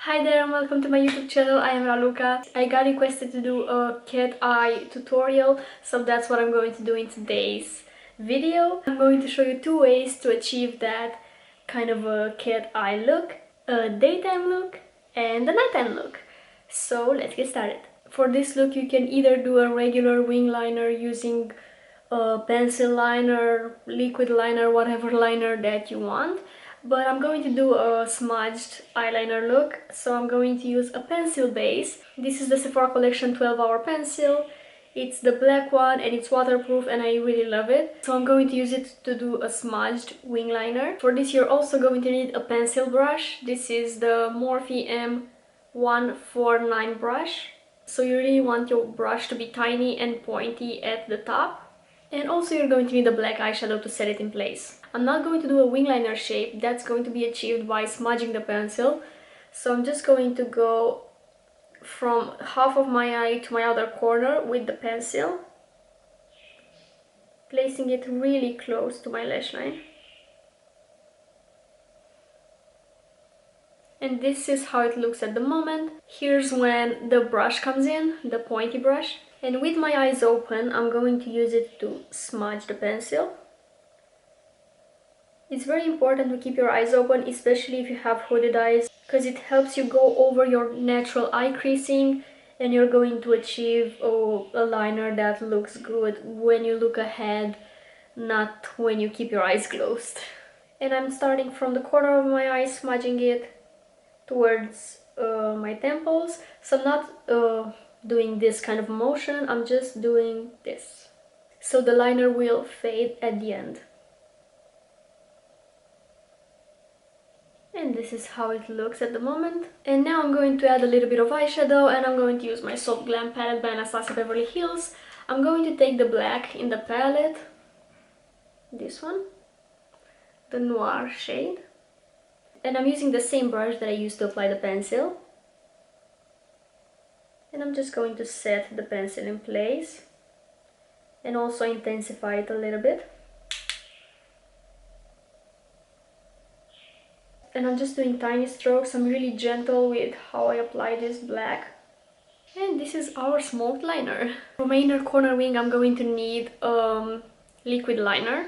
Hi there and welcome to my YouTube channel. I am Raluca. I got requested to do a cat eye tutorial, so that's what I'm going to do in today's video. I'm going to show you two ways to achieve that kind of a cat eye look, a daytime look and a nighttime look. So let's get started. For this look you can either do a regular wing liner using a pencil liner, liquid liner, whatever liner that you want. But I'm going to do a smudged eyeliner look, so I'm going to use a pencil base. This is the Sephora Collection 12-hour pencil. It's the black one and it's waterproof and I really love it. So I'm going to use it to do a smudged wing liner. For this you're also going to need a pencil brush. This is the Morphe M149 brush. So you really want your brush to be tiny and pointy at the top. And also you're going to need a black eyeshadow to set it in place. I'm not going to do a wing liner shape, that's going to be achieved by smudging the pencil. So I'm just going to go from half of my eye to my other corner with the pencil, placing it really close to my lash line. And this is how it looks at the moment. Here's when the brush comes in, the pointy brush. And with my eyes open, I'm going to use it to smudge the pencil. It's very important to keep your eyes open, especially if you have hooded eyes, because it helps you go over your natural eye creasing and you're going to achieve a liner that looks good when you look ahead, not when you keep your eyes closed. And I'm starting from the corner of my eye, smudging it towards my temples. So I'm not doing this kind of motion, I'm just doing this. So the liner will fade at the end. And this is how it looks at the moment. And now I'm going to add a little bit of eyeshadow and I'm going to use my Soft Glam palette by Anastasia Beverly Hills. I'm going to take the black in the palette, this one, the noir shade. And I'm using the same brush that I used to apply the pencil. And I'm just going to set the pencil in place and also intensify it a little bit. And I'm just doing tiny strokes. I'm really gentle with how I apply this black. And this is our smoked liner. For my inner corner wing I'm going to need liquid liner.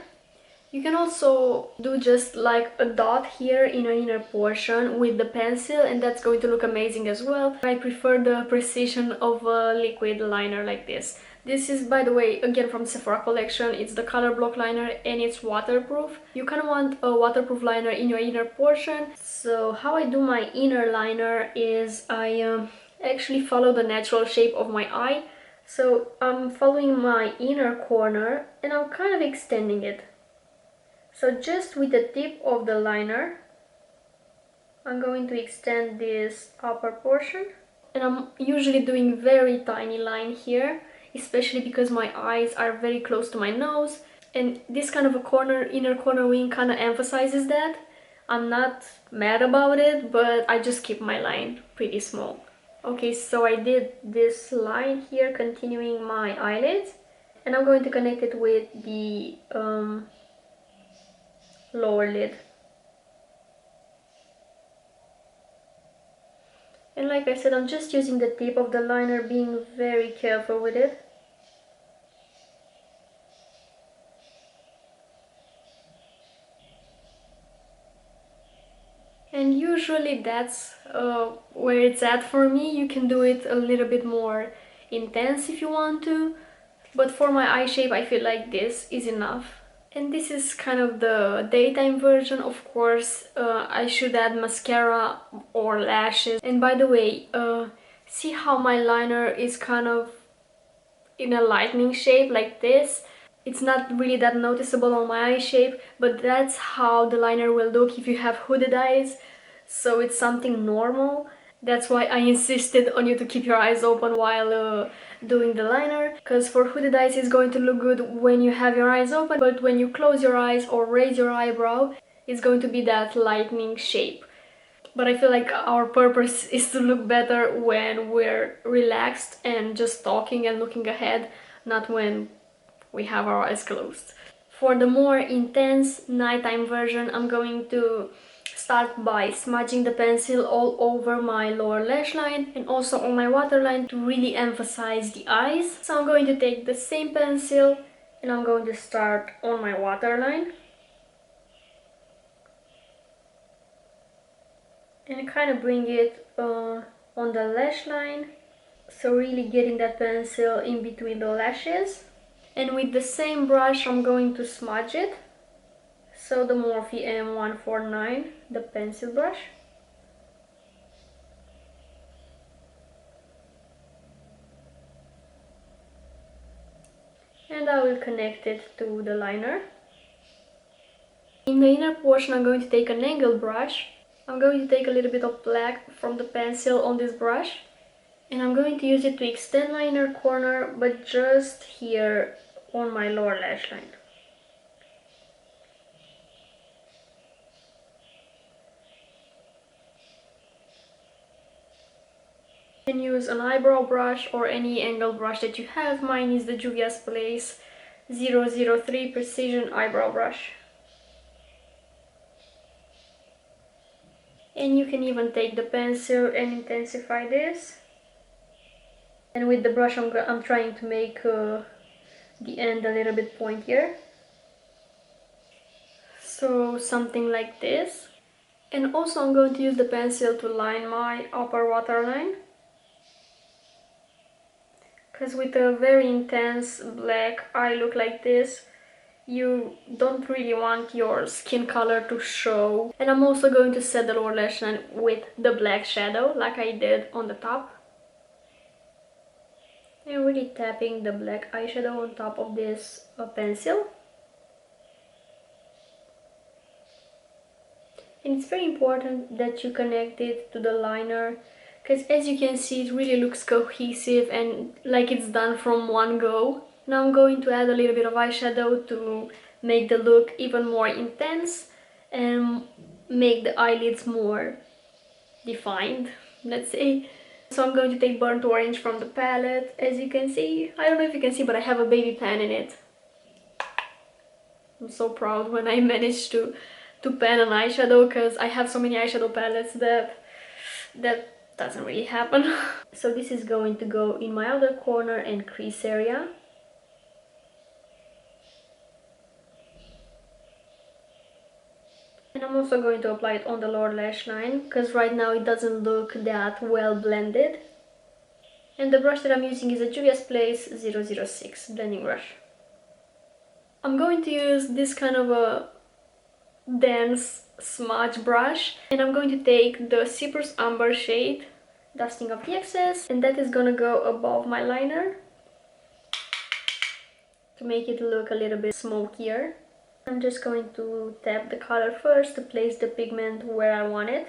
You can also do just like a dot here in your inner portion with the pencil and that's going to look amazing as well. I prefer the precision of a liquid liner like this. This is, by the way, again from Sephora Collection. It's the Colorblock liner and it's waterproof. You kind of want a waterproof liner in your inner portion. So how I do my inner liner is I actually follow the natural shape of my eye. So I'm following my inner corner and I'm kind of extending it. So just with the tip of the liner, I'm going to extend this upper portion. And I'm usually doing very tiny line here, especially because my eyes are very close to my nose. And this kind of a inner corner wing kind of emphasizes that. I'm not mad about it, but I just keep my line pretty small. Okay, so I did this line here, continuing my eyelids. And I'm going to connect it with the lower lid. And like I said, I'm just using the tip of the liner, being very careful with it. And usually that's where it's at for me. You can do it a little bit more intense if you want to, but for my eye shape I feel like this is enough. And this is kind of the daytime version. Of course, I should add mascara or lashes. And by the way, see how my liner is kind of in a lightning shape like this? It's not really that noticeable on my eye shape, but that's how the liner will look if you have hooded eyes. So it's something normal. That's why I insisted on you to keep your eyes open while doing the liner, because for hooded eyes it's going to look good when you have your eyes open, but when you close your eyes or raise your eyebrow, it's going to be that lightning shape. But I feel like our purpose is to look better when we're relaxed and just talking and looking ahead, not when we have our eyes closed. For the more intense nighttime version, I'm going to start by smudging the pencil all over my lower lash line and also on my waterline to really emphasize the eyes. So I'm going to take the same pencil and I'm going to start on my waterline and kind of bring it on the lash line. So really getting that pencil in between the lashes. And with the same brush I'm going to smudge it. So the Morphe M149, the pencil brush. And I will connect it to the liner. In the inner portion I'm going to take an angled brush. I'm going to take a little bit of black from the pencil on this brush. And I'm going to use it to extend my inner corner, but just here on my lower lash line. You can use an eyebrow brush or any angled brush that you have. Mine is the Juvia's Place 003 Precision Eyebrow Brush. And you can even take the pencil and intensify this. And with the brush I'm trying to make the end a little bit pointier. So something like this. And also I'm going to use the pencil to line my upper waterline. Because with a very intense black eye look like this, you don't really want your skin color to show. And I'm also going to set the lower lash line with the black shadow like I did on the top. And really tapping the black eyeshadow on top of this pencil. And it's very important that you connect it to the liner, because as you can see it really looks cohesive and like it's done from one go. Now I'm going to add a little bit of eyeshadow to make the look even more intense and make the eyelids more defined, let's say. So I'm going to take Burnt Orange from the palette. As you can see, I don't know if you can see, but I have a baby pan in it. I'm so proud when I managed to pan an eyeshadow, because I have so many eyeshadow palettes that doesn't really happen. So this is going to go in my outer corner and crease area. And I'm also going to apply it on the lower lash line, because right now it doesn't look that well blended. And the brush that I'm using is a Juvia's Place 006 blending brush. I'm going to use this kind of a dense smudge brush, and I'm going to take the Cypress Amber shade, dusting off the excess, and that is gonna go above my liner to make it look a little bit smokier. I'm just going to tap the color first to place the pigment where I want it.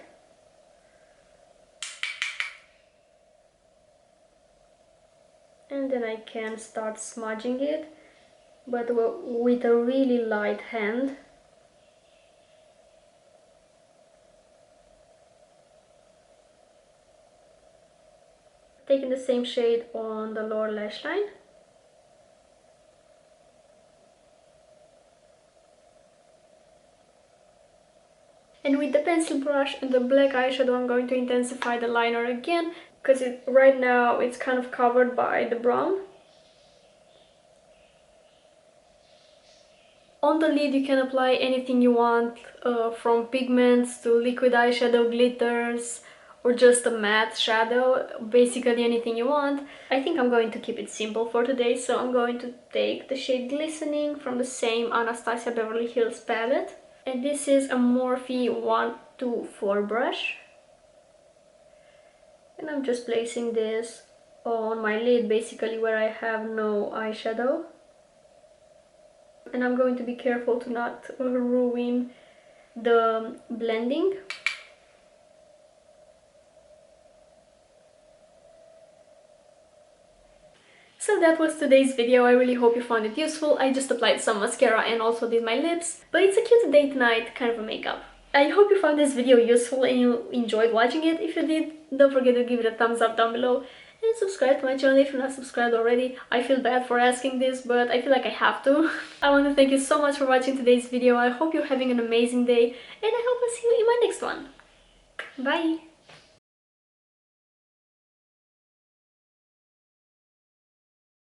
And then I can start smudging it, but with a really light hand. Taking the same shade on the lower lash line. And with the pencil brush and the black eyeshadow, I'm going to intensify the liner again, because right now it's kind of covered by the brown. On the lid you can apply anything you want, from pigments to liquid eyeshadow, glitters, or just a matte shadow, basically anything you want. I think I'm going to keep it simple for today, so I'm going to take the shade Glistening from the same Anastasia Beverly Hills palette. And this is a Morphe 124 brush. And I'm just placing this on my lid, basically where I have no eyeshadow. And I'm going to be careful to not ruin the blending. So that was today's video. I really hope you found it useful. I just applied some mascara and also did my lips, but it's a cute date night kind of a makeup. I hope you found this video useful and you enjoyed watching it. If you did, don't forget to give it a thumbs up down below and subscribe to my channel if you're not subscribed already. I feel bad for asking this, but I feel like I have to. I want to thank you so much for watching today's video. I hope you're having an amazing day, and I hope I'll see you in my next one. Bye!